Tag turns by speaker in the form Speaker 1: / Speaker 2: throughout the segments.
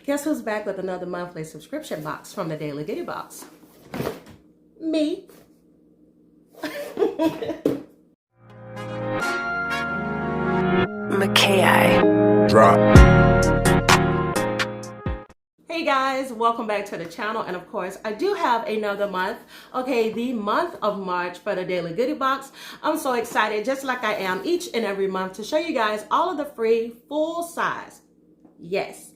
Speaker 1: Guess who's back with another monthly subscription box from the Daily Goodie Box? Me.
Speaker 2: Drop.
Speaker 1: Hey guys, welcome back to the channel, and of course I do have another month, okay, the month of March for the Daily Goodie Box. I'm so excited, just like I am each and every month, to show you guys all of the free full size, yes,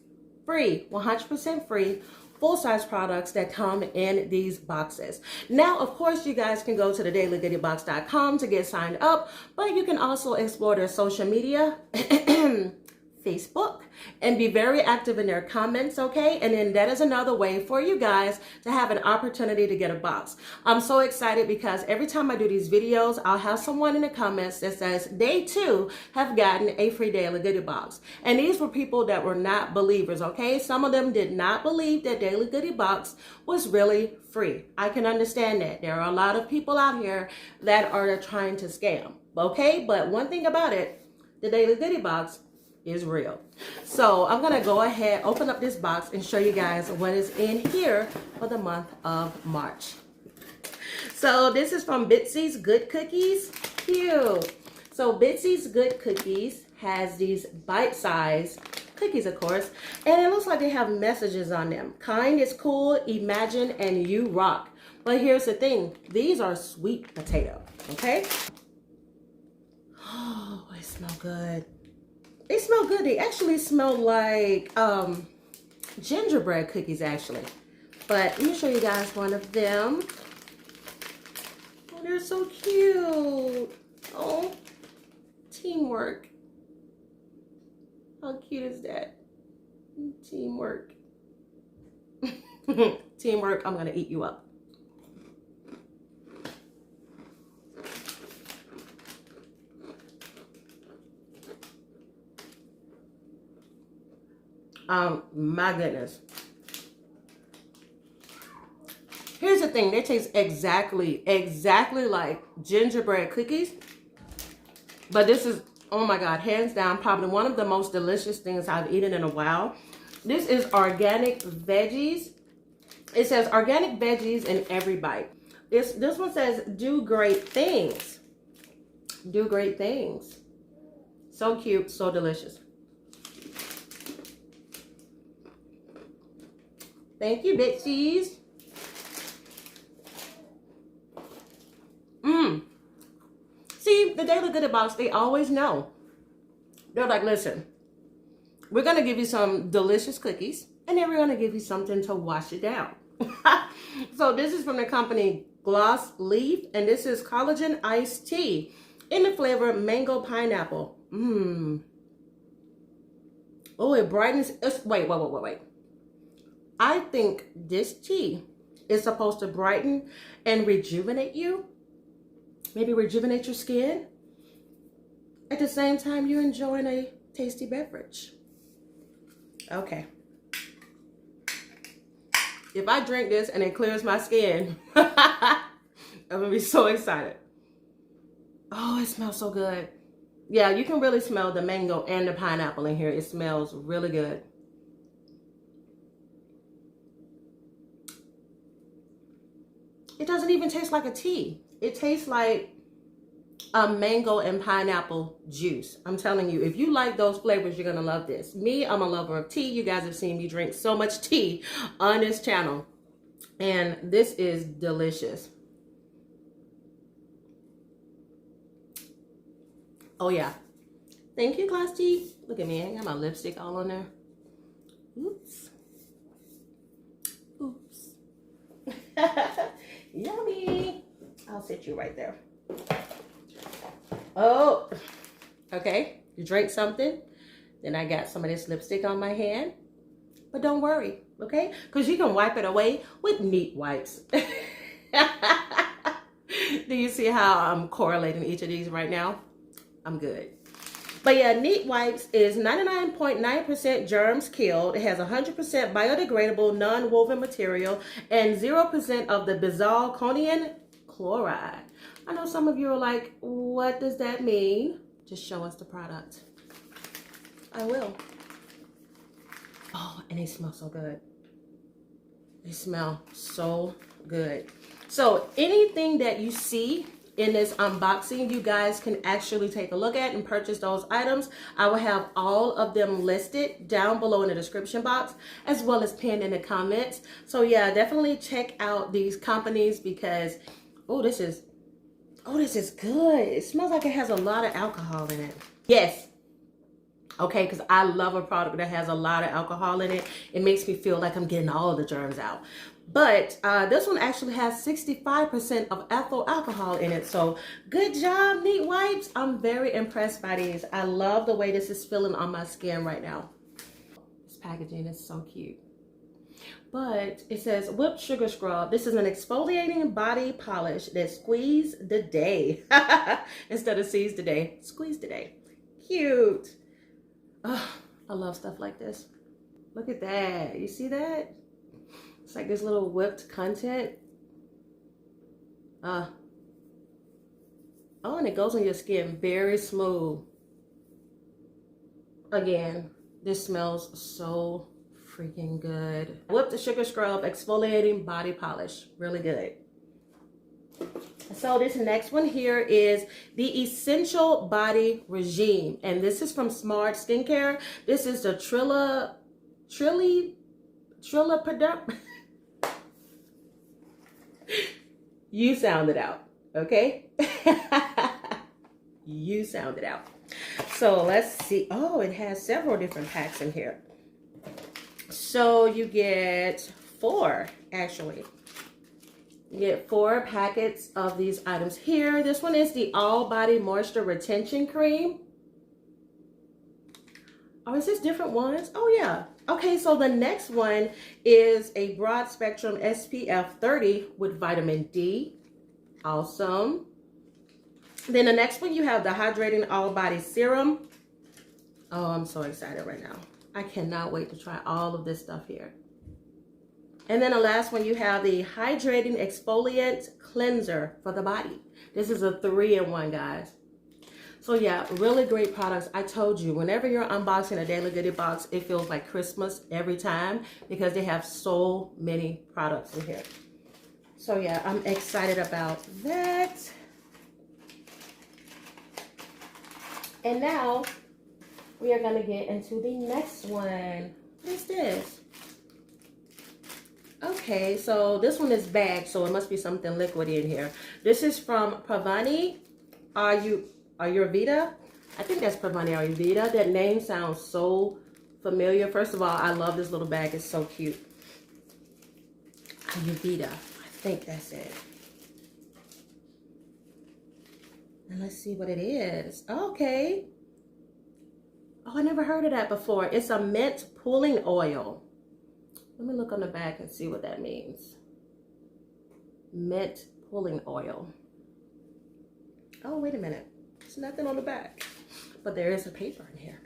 Speaker 1: free, 100% free full-size products that come in these boxes. Now, of course, you guys can go to the dailygoodiebox.com to get signed up, but you can also explore their social media, Facebook, and be very active in their comments, okay? And then that is another way for you guys to have an opportunity to get a box. I'm so excited because every time I do these videos, I'll have someone in the comments that says they too have gotten a free Daily Goodie Box. And these were people that were not believers, okay? Some of them did not believe that Daily Goodie Box was really free. I can understand that. There are a lot of people out here that are trying to scam, okay? But one thing about it, the Daily Goodie Box is real. So I'm gonna go ahead, open up this box and show you guys what is in here for the month of March. So this is from Bitsy's Good Cookies. Cute. So Bitsy's Good Cookies has these bite-sized cookies, of course, and it looks like they have messages on them. Kind is cool, imagine, and you rock. But here's the thing, these are sweet potato, okay? Oh, they smell good. They smell good. They actually smell like gingerbread cookies, actually. But let me show you guys one of them. Oh, they're so cute. Oh, teamwork. How cute is that? Teamwork. Teamwork, I'm going to eat you up. My goodness. Here's the thing, they taste exactly like gingerbread cookies. But this is, oh my God, hands down, probably one of the most delicious things I've eaten in a while. This is organic veggies. It says organic veggies in every bite. This one says do great things. Do great things. So cute, so delicious. Thank you, Bitsy's. See, the Daily Goodie Box, they always know. They're like, listen, we're going to give you some delicious cookies, and then we're going to give you something to wash it down. So this is from the company Gloss Leaf, and this is Collagen Iced Tea in the flavor Mango Pineapple. Oh, it brightens. Wait. I think this tea is supposed to brighten and rejuvenate you. Maybe rejuvenate your skin. At the same time, you're enjoying a tasty beverage. Okay. If I drink this and it clears my skin, I'm gonna be so excited. Oh, it smells so good. Yeah, you can really smell the mango and the pineapple in here. It smells really good. It doesn't even taste like a tea. It tastes like a mango and pineapple juice. I'm telling you, if you like those flavors, you're gonna love this. Me, I'm a lover of tea. You guys have seen me drink so much tea on this channel. And this is delicious. Oh yeah. Thank you, Glass Tea. Look at me, I got my lipstick all on there. Oops. Oops. Yummy. I'll sit you right there. Oh, okay. You drink something. Then I got some of this lipstick on my hand. But don't worry, okay? Because you can wipe it away with NEATwipes. Do you see how I'm correlating each of these right now? I'm good. But yeah, NEATwipes is 99.9% germs killed. It has 100% biodegradable non-woven material and 0% of the benzalkonium chloride. I know some of you are like, what does that mean? Just show us the product. I will. Oh, and they smell so good. They smell so good. So anything that you see in this unboxing, you guys can actually take a look at and purchase those items. I will have all of them listed down below in the description box, as well as pinned in the comments. So yeah, definitely check out these companies because, oh, this is good. It smells like it has a lot of alcohol in it. Yes. Okay, because I love a product that has a lot of alcohol in it. It makes me feel like I'm getting all the germs out. But this one actually has 65% of ethyl alcohol in it. So good job, NEATwipes. I'm very impressed by these. I love the way this is feeling on my skin right now. This packaging is so cute. But it says whipped sugar scrub. This is an exfoliating body polish that squeeze the day. Instead of seize the day, squeeze the day. Cute. Oh, I love stuff like this. Look at that. You see that? It's like this little whipped content. Oh, and it goes on your skin very smooth. Again, this smells so freaking good. Whipped sugar scrub exfoliating body polish. Really good. So this next one here is the Essential Body Regime. And this is from Smart Skincare. This is the Trilipiderm. You sound it out, okay? You sound it out. So let's see. Oh, it has several different packs in here. So you get 4, actually. You get 4 packets of these items here. This one is the All Body Moisture Retention Cream. Oh, is this different ones? Oh, yeah. Okay, so the next one is a broad spectrum SPF 30 with vitamin D. Awesome. Then the next one, you have the Hydrating All Body Serum. Oh, I'm so excited right now. I cannot wait to try all of this stuff here. And then the last one, you have the Hydrating Exfoliant Cleanser for the body. This is a 3-in-1, guys. So yeah, really great products. I told you, whenever you're unboxing a Daily Goodie Box, it feels like Christmas every time because they have so many products in here. So yeah, I'm excited about that. And now we are going to get into the next one. What is this? Okay, so this one is bagged, so it must be something liquidy in here. This is from Paavani. Ayurveda. I think that's Paavani Ayurveda. That name sounds so familiar. First of all, I love this little bag. It's so cute. Ayurveda. I think that's it. And let's see what it is. Okay. Oh, I never heard of that before. It's a mint pulling oil. Let me look on the back and see what that means. Mint pulling oil. Oh, wait a minute. There's nothing on the back, but there is a paper in here.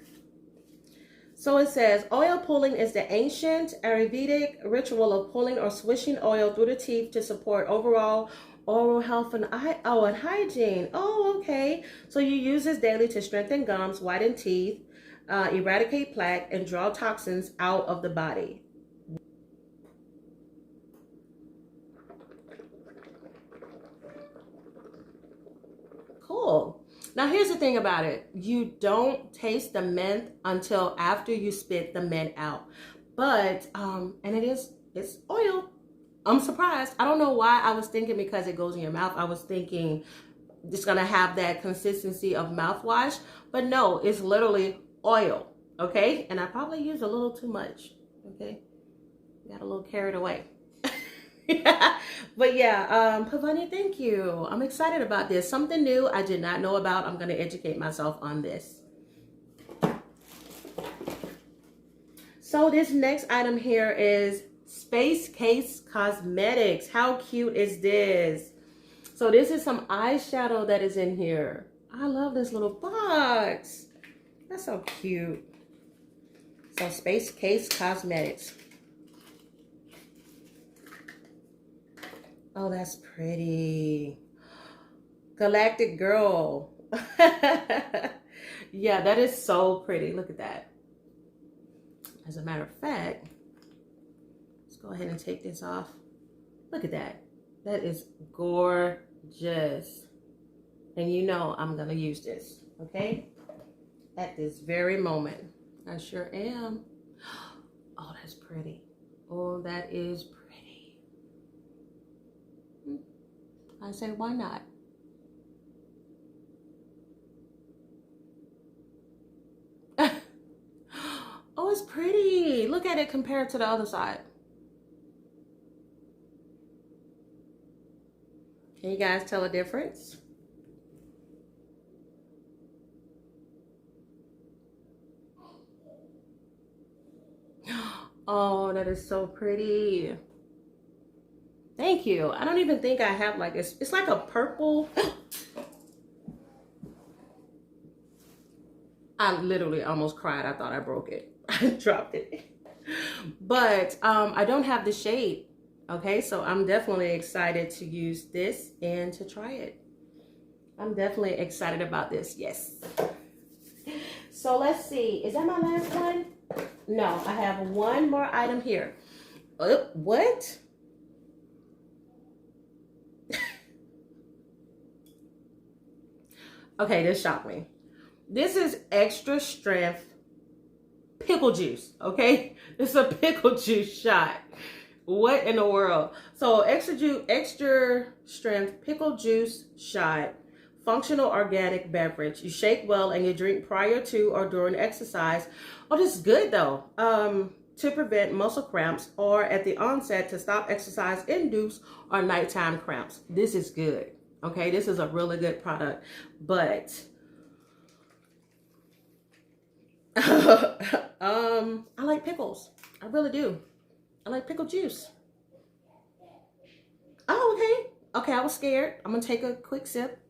Speaker 1: So it says, oil pulling is the ancient Ayurvedic ritual of pulling or swishing oil through the teeth to support overall oral health and hygiene. Oh, okay. So you use this daily to strengthen gums, whiten teeth, eradicate plaque, and draw toxins out of the body. Cool. Now here's the thing about it. You don't taste the mint until after you spit the mint out. But, and it's oil. I'm surprised. I don't know why I was thinking because it goes in your mouth. I was thinking it's going to have that consistency of mouthwash. But no, it's literally oil. Okay? And I probably used a little too much. Okay? Got a little carried away. But yeah, Paavani, thank you. I'm excited about this. Something new I did not know about. I'm going to educate myself on this. So this next item here is Space Case Cosmetics. How cute is this? So this is some eyeshadow that is in here. I love this little box. That's so cute. So Space Case Cosmetics. Oh, that's pretty. Galactic Girl. Yeah, that is so pretty. Look at that. As a matter of fact, let's go ahead and take this off. Look at that. That is gorgeous. And you know I'm gonna use this, okay? At this very moment. I sure am. Oh, that's pretty. Oh, that is pretty. I say, why not? Oh, it's pretty. Look at it compared to the other side. Can you guys tell a difference? Oh, that is so pretty. Thank you. I don't even think I have like it's like a purple. I literally almost cried. I thought I broke it. I dropped it. But I don't have the shade. Okay, so I'm definitely excited to use this and to try it. I'm definitely excited about this. Yes. So let's see. Is that my last one? No, I have one more item here. What? Okay, this shocked me. This is extra strength pickle juice, okay? It's a pickle juice shot. What in the world? So extra strength pickle juice shot, functional organic beverage. You shake well and you drink prior to or during exercise. Oh, this is good though. To prevent muscle cramps or at the onset to stop exercise-induced or nighttime cramps. This is good. Okay, this is a really good product, but I like pickles. I really do. I like pickle juice. Oh, okay. Okay, I was scared. I'm gonna take a quick sip.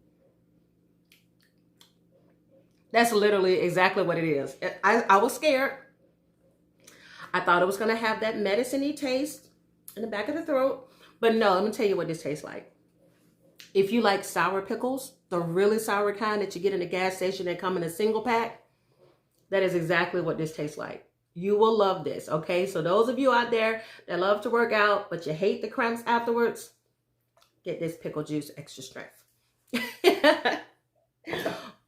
Speaker 1: That's literally exactly what it is. I was scared. I thought it was gonna have that medicine-y taste in the back of the throat, but no, let me tell you what this tastes like. If you like sour pickles, the really sour kind that you get in the gas station that come in a single pack, that is exactly what this tastes like. You will love this, okay? So those of you out there that love to work out, but you hate the cramps afterwards, get this pickle juice extra strength.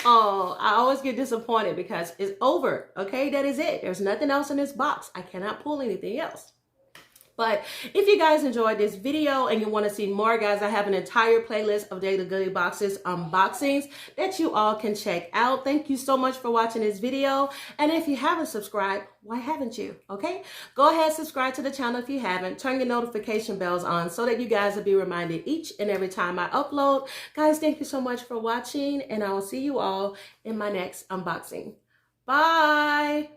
Speaker 1: Oh, I always get disappointed because it's over, okay? That is it. There's nothing else in this box. I cannot pull anything else. But if you guys enjoyed this video and you want to see more, guys, I have an entire playlist of Daily Goodie Boxes unboxings that you all can check out. Thank you so much for watching this video. And if you haven't subscribed, why haven't you? Okay, go ahead, subscribe to the channel if you haven't. Turn your notification bells on so that you guys will be reminded each and every time I upload. Guys, thank you so much for watching, and I will see you all in my next unboxing. Bye.